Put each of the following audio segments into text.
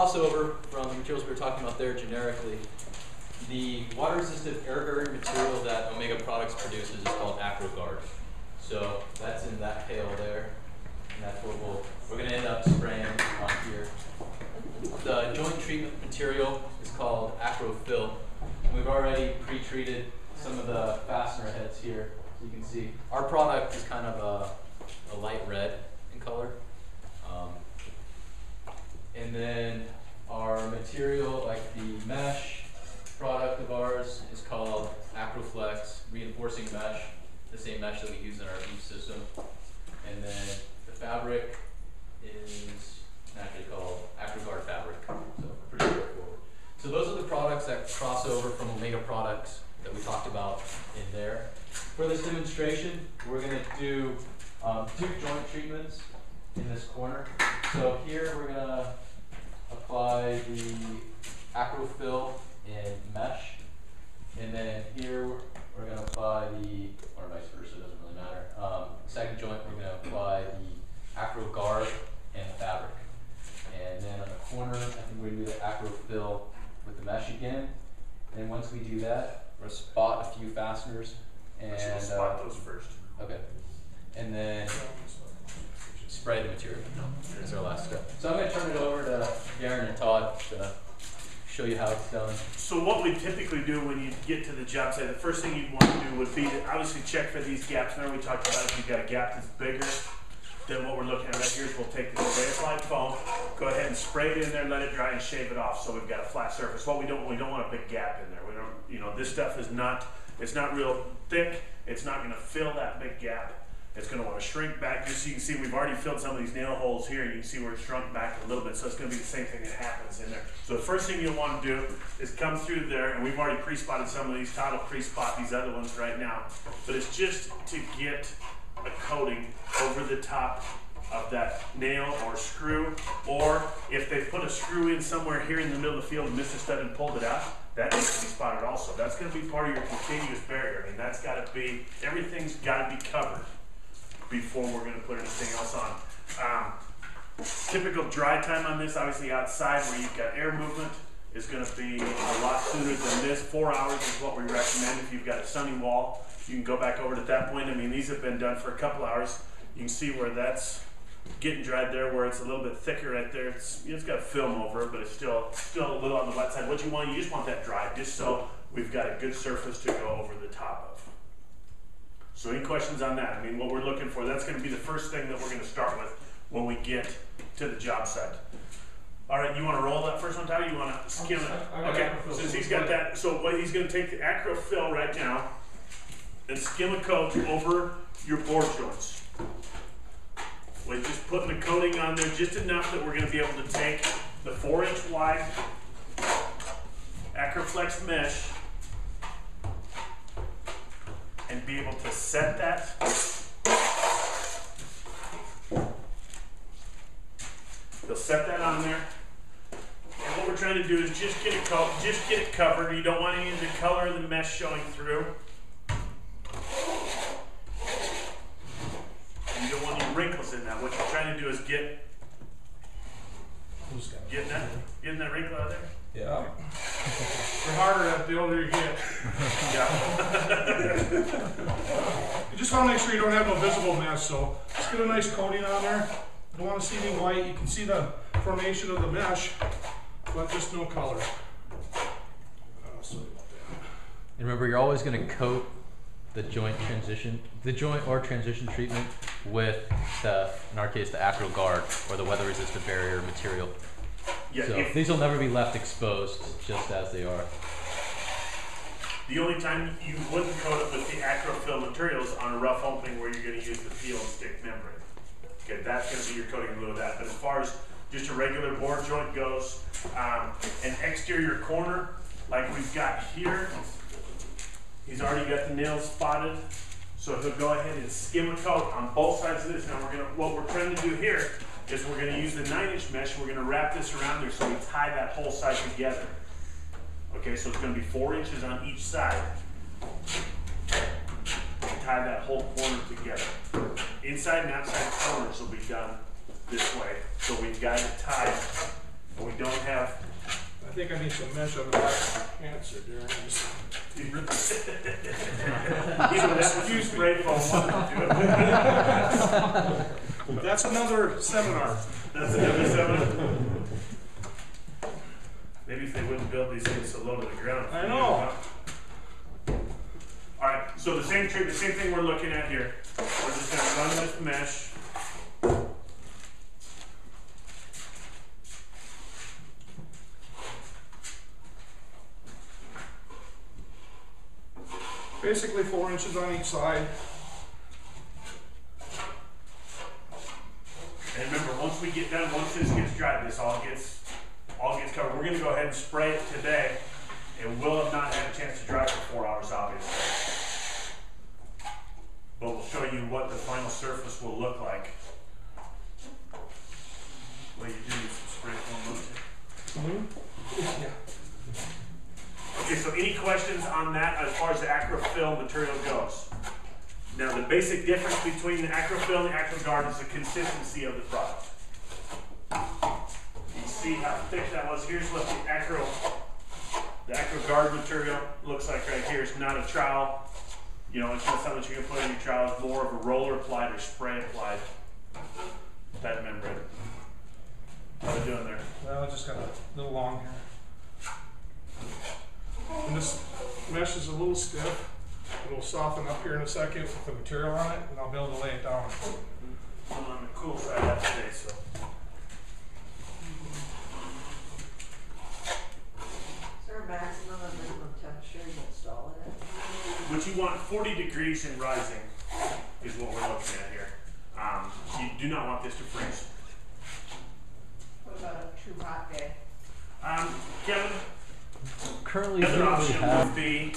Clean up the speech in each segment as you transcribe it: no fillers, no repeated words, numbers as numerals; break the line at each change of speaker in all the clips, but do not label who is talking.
crossover from the materials we were talking about there generically. The water-resistant air-bearing material that Omega Products produces is called AcroGuard. So that's in that pail there, and that's what we're going to end up spraying on here. The joint treatment material is called AcroFill. We've already pre-treated some of the fastener heads here, so you can see our product is kind of a light red in color. And then our material, like the mesh product of ours, is called AcroFlex Reinforcing Mesh, the same mesh that we use in our beef system. And then the fabric is naturally called AcroGuard fabric, so pretty straightforward. So those are the products that cross over from Omega Products that we talked about in there. For this demonstration, we're going to do 2 joint treatments in this corner. So here we're going to apply the AcroFill in mesh, and then here we're going to apply the, or vice versa, it doesn't really matter. Second joint, we're going to apply the AcroGuard and fabric. And then on the corner, I think we're going to do the AcroFill with the mesh again. And once we do that, we're going to spot a few fasteners. And
we'll spot those first.
Okay. And then spray the material. That's our last step. So I'm going to turn it over to Darren and Todd to show you how it's done.
So what we typically do when you get to the job site, the first thing you'd want to do would be to obviously check for these gaps. Remember we talked about if you've got a gap that's bigger than what we're looking at right here is we'll take the spray applied foam, go ahead and spray it in there, let it dry and shave it off so we've got a flat surface. What we don't want a big gap in there. We don't, you know, this stuff is not, it's not real thick. It's not going to fill that big gap. It's going to want to shrink back. Just so you can see, we've already filled some of these nail holes here. You can see where it's shrunk back a little bit. So it's going to be the same thing that happens in there. So the first thing you'll want to do is come through there, and we've already pre-spotted some of these. Todd will pre-spot these other ones right now. But it's just to get a coating over the top of that nail or screw, or if they put a screw in somewhere here in the middle of the field and missed a stud and pulled it out, that needs to be spotted also. That's going to be part of your continuous barrier. I mean, that's got to be, everything's got to be covered before we're going to put anything else on. Typical dry time on this, obviously outside where you've got air movement, is going to be a lot sooner than this. 4 hours is what we recommend. If you've got a sunny wall, you can go back over it at that point. I mean, these have been done for a couple hours. You can see where that's getting dried there, where it's a little bit thicker right there. It's got film over it, but it's still a little on the wet side. What you want, you just want that dry, just so we've got a good surface to go over the top of. So any questions on that? I mean, what we're looking for, that's going to be the first thing that we're going to start with when we get to the job site. All right, you want to roll that first one, Todd, or you want to skim it? Okay, since he's got that, so what he's going to take the AcroFill right now and skim a coat over your board joints. We're just putting the coating on there just enough that we're going to be able to take the 4-inch wide AcroFlex mesh and be able to set that. You'll set that on there. And what we're trying to do is just get it covered. You don't want any of the color of the mesh showing through. You don't want any wrinkles in that. What you're trying to do is getting that wrinkle out of there.
Yeah.
The harder the older you get.
Yeah.
You just want to make sure you don't have no visible mess, so just get a nice coating on there. You don't want to see any white. You can see the formation of the mesh, but just no color. Sorry about that.
And remember, you're always going to coat the joint or transition treatment with the, in our case, the AcroGuard or the weather-resistant barrier material.
Yeah,
so these will never be left exposed just as they are.
The only time you wouldn't coat it with the AcroFill materials on a rough opening where you're going to use the peel and stick membrane. Okay, that's going to be your coating in lieu of that. But as far as just a regular board joint goes, an exterior corner like we've got here, he's already got the nails spotted, so he'll go ahead and skim a coat on both sides of this. Now what we're trying to do here is we're going to use the 9-inch mesh, and we're going to wrap this around there so we tie that whole side together. Okay, so it's going to be 4 inches on each side. Tie that whole corner together. Inside and outside corners will be done this way. So we've got it tied and we don't have.
I think I need some mesh on the back of my pants there, Darren.
Even that few spray foam wanted to do it.
That's another seminar.
That's another seminar. Maybe if they wouldn't build these things so low to the ground.
I know.
Alright, so the same thing we're looking at here. We're just gonna run this mesh.
Basically 4 inches on each side.
And remember, once we get done, once this gets dry, this all gets covered. We're gonna go ahead and spray it today. It will have not had a chance to dry for 4 hours, obviously. But we'll show you what the final surface will look like. Well, you do need some spray foam, don't you?
Yeah.
Okay, so any questions on that as far as the acrofill material goes? Now, the basic difference between the acrofill and the acroguard is the consistency of the product. You see how thick that was? Here's what the acroguard material looks like right here. It's not a trowel. You know, it's not something that you can put in your trowel. It's more of a roller applied or spray applied type membrane. How are we doing there?
Well, I just got a little long here. And this mesh is a little stiff. It'll soften up here in a second with the material on it, and I'll be able to lay it down.
I'm on the cool side of that today, so.
Is there a maximum and minimum temperature you install in it?
What you want 40 degrees and rising is what we're looking at here. You do not want this to freeze.
What about a true hot day?
Kevin,
Currently,
the other
we
option
have
would be,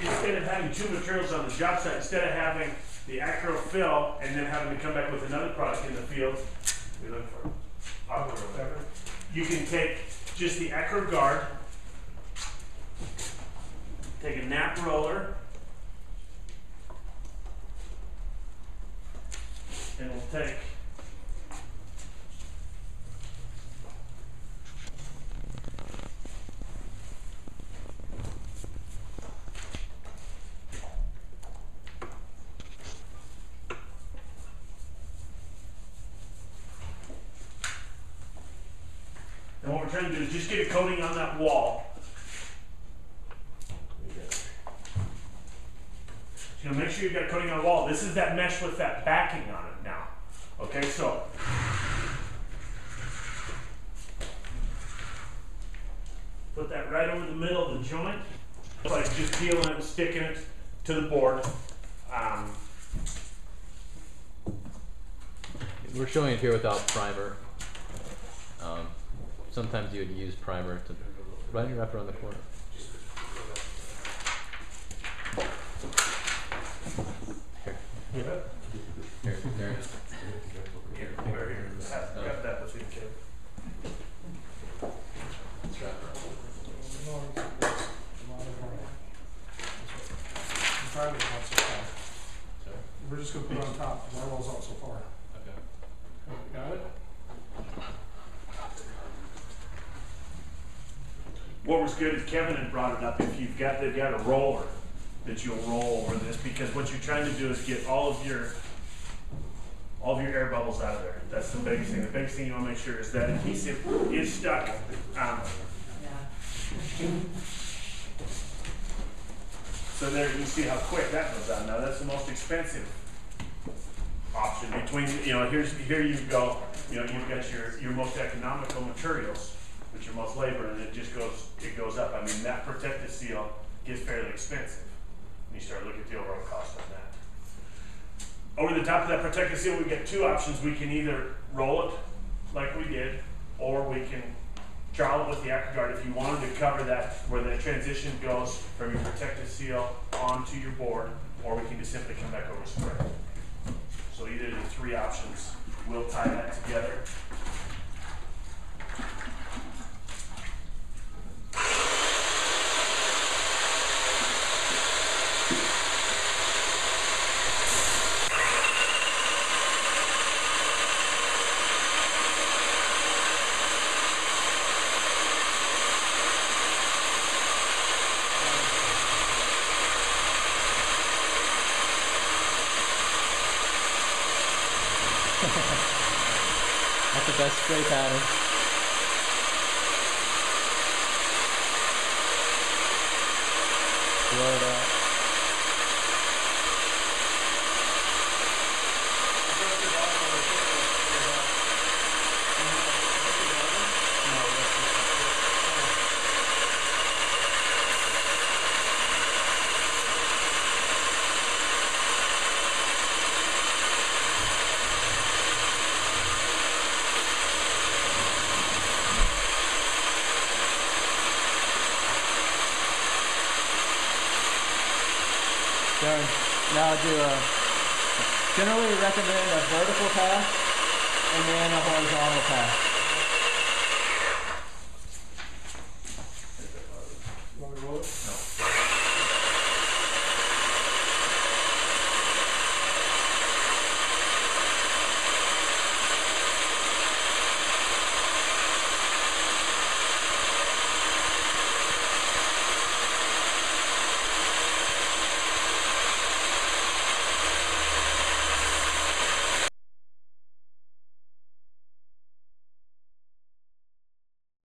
instead of having 2 materials on the job site, instead of having the acrofill and then having to come back with another product in the field, we look for aqua or whatever. You can take just the acroguard, take a nap roller, and we'll take and what we're trying to do is just get a coating on that wall. So make sure you've got a coating on the wall. This is that mesh with that backing on it now. Okay, so put that right over the middle of the joint. It's like just peeling it and sticking it to the board.
We're showing it here without primer. Sometimes you would use primer to run your wrap around the corner. Here. Here, there.
Here, right here. Got that with you, kid.
Let's wrap around.
We're just going to put it on top because our wall's out so far.
Okay.
Got it?
What was good is Kevin had brought it up. If they've got a roller that you'll roll over this, because what you're trying to do is get all of your air bubbles out of there. That's the biggest thing. The biggest thing you want to make sure is that adhesive is stuck.
Yeah.
So there you can see how quick that goes out. Now that's the most expensive option between, here you go, you've got your most economical materials, with your most labor, and it goes up. I mean, that protective seal gets fairly expensive when you start looking at the overall cost of that. Over the top of that protective seal, we get 2 options. We can either roll it like we did, or we can trowel it with the acroguard if you wanted to cover that, where the transition goes from your protective seal onto your board, or we can just simply come back over spray. So either of the 3 options, we'll tie that together.
best spray pattern. Blow it out. Done. Now do generally recommend a vertical pass and then a horizontal pass.